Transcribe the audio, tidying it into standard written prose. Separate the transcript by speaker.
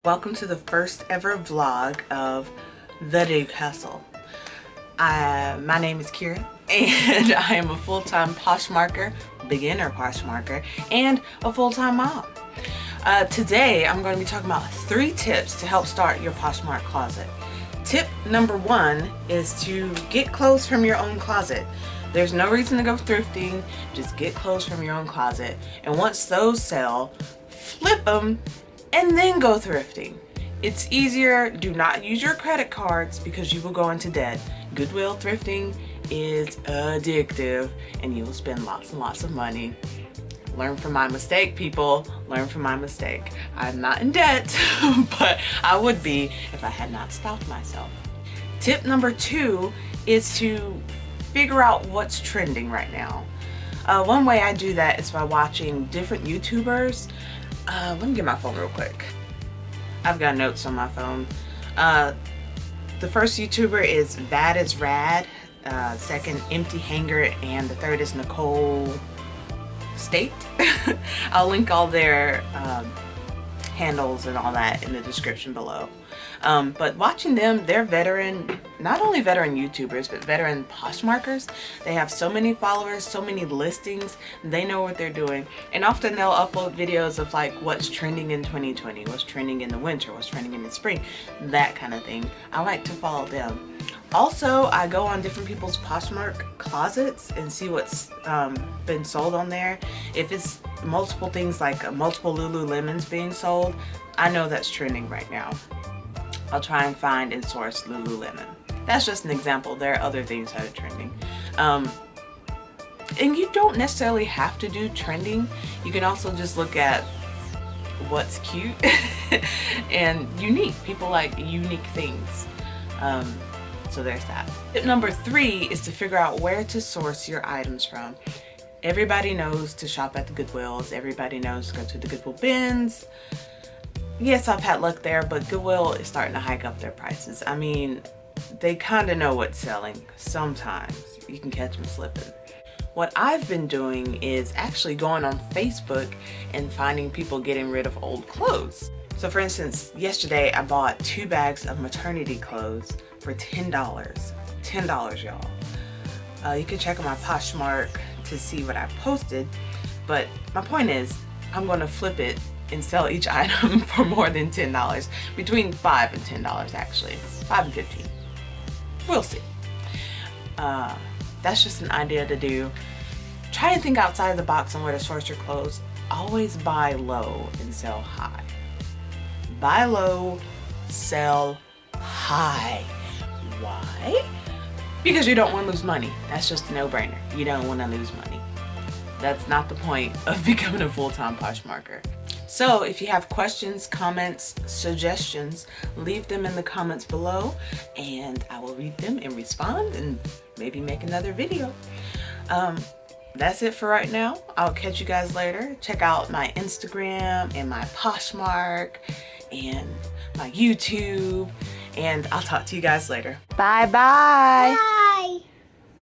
Speaker 1: Welcome to the first ever vlog of The Duke Hustle. My name is Kira and I am a full-time Poshmarker, beginner Poshmarker, and a full-time mom. Today I'm going to be talking about 3 tips to help start your Poshmark closet. Tip number 1 is to get clothes from your own closet. There's no reason to go thrifting, just get clothes from your own closet, and once those sell, flip them and then go thrifting. It's easier. Do not use your credit cards because you will go into debt. Goodwill thrifting is addictive and you will spend lots and lots of money. Learn from my mistake, people. Learn from my mistake. I'm not in debt, but I would be if I had not stopped myself. Tip number 2 is to figure out what's trending right now. One way I do that is by watching different YouTubers. Let me get my phone real quick. I've got notes on my phone. The first YouTuber is Bad is Rad, second Empty Hanger, and the third is Nicole State. I'll link all their handles and all that in the description below. But watching them, they're not only veteran YouTubers, but veteran Poshmarkers. They have so many followers, so many listings, they know what they're doing. And often they'll upload videos of like what's trending in 2020, what's trending in the winter, what's trending in the spring, that kind of thing. I like to follow them. Also, I go on different people's Poshmark closets and see what's been sold on there. If it's multiple things like multiple Lululemons being sold, I know that's trending right now. I'll try and find and source Lululemon. That's just an example. There are other things that are trending. And you don't necessarily have to do trending. You can also just look at what's cute and unique. People like unique things. So there's that. Tip number 3 is to figure out where to source your items from. Everybody knows to shop at the Goodwills. Everybody knows to go to the Goodwill bins. Yes, I've had luck there, but Goodwill is starting to hike up their prices. I mean, they kind of know what's selling. Sometimes you can catch them slipping. What I've been doing is actually going on Facebook and finding people getting rid of old clothes. So for instance, yesterday I bought 2 bags of maternity clothes for $10. $10, y'all. You can check on my Poshmark to see what I posted, but my point is I'm going to flip it and sell each item for more than $10. Between $5 and $10 actually. $5 and $15. We'll see. That's just an idea to do. Try to think outside the box on where to source your clothes. Always buy low and sell high. Buy low, sell high. Why? Because you don't want to lose money. That's just a no-brainer. You don't want to lose money. That's not the point of becoming a full-time Poshmarker. So if you have questions, comments, suggestions, leave them in the comments below and I will read them and respond and maybe make another video. That's it for right now. I'll catch you guys later. Check out my Instagram and my Poshmark and my YouTube, and I'll talk to you guys later. Bye bye.